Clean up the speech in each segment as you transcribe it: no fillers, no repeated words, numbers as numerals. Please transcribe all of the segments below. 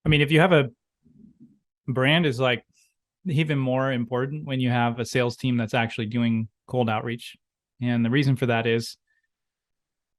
I mean, if you have a brand is like even more important when you have a sales team that's actually doing cold outreach. And the reason for that is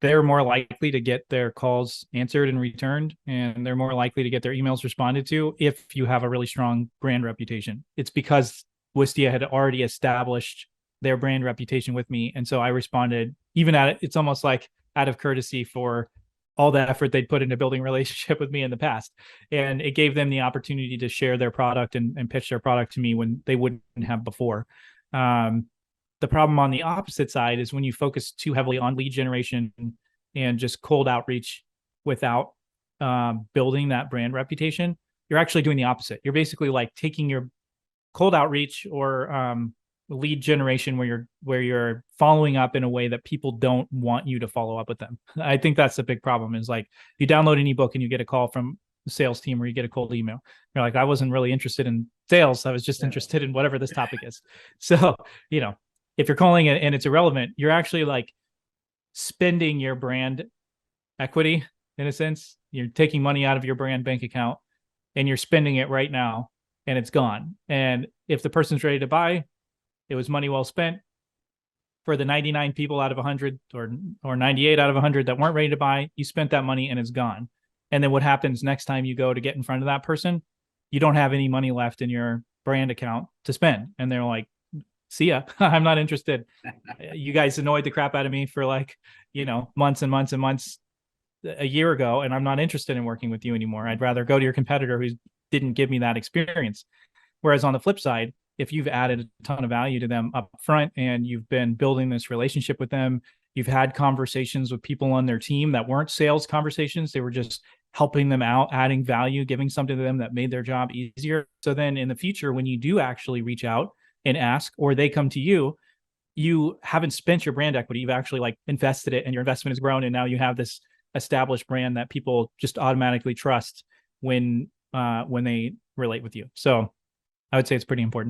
they're more likely to get their calls answered and returned, and they're more likely to get their emails responded to if you have a really strong brand reputation. It's because Wistia had already established their brand reputation with me. And so I responded, even at it, it's almost like out of courtesy for all the effort they'd put into building a relationship with me in the past. And it gave them the opportunity to share their product and pitch their product to me when they wouldn't have before. Um, the problem on the opposite side is when you focus too heavily on lead generation and just cold outreach without building that brand reputation, you're actually doing the opposite. You're basically like taking your cold outreach or lead generation where you're following up in a way that people don't want you to follow up with them. I think that's the big problem is like you download an ebook and you get a call from the sales team or you get a cold email. You're like, I wasn't really interested in sales. I was just interested in whatever this topic is. So, if you're calling it and it's irrelevant, you're actually like spending your brand equity in a sense. You're taking money out of your brand bank account and you're spending it right now and it's gone. And if the person's ready to buy, it was money well spent. For the 99 people out of 100 or 98 out of 100 that weren't ready to buy, you spent that money and it's gone. And then what happens next time you go to get in front of that person? You don't have any money left in your brand account to spend. And they're like, see ya. I'm not interested. You guys annoyed the crap out of me for like, months and months and months a year ago, and I'm not interested in working with you anymore. I'd rather go to your competitor who didn't give me that experience. Whereas on the flip side, if you've added a ton of value to them up front and you've been building this relationship with them, you've had conversations with people on their team that weren't sales conversations. They were just helping them out, adding value, giving something to them that made their job easier. So then in the future, when you do actually reach out and ask, or they come to you, you haven't spent your brand equity. You've actually like invested it and your investment has grown. And now you have this established brand that people just automatically trust when they relate with you. So I would say it's pretty important.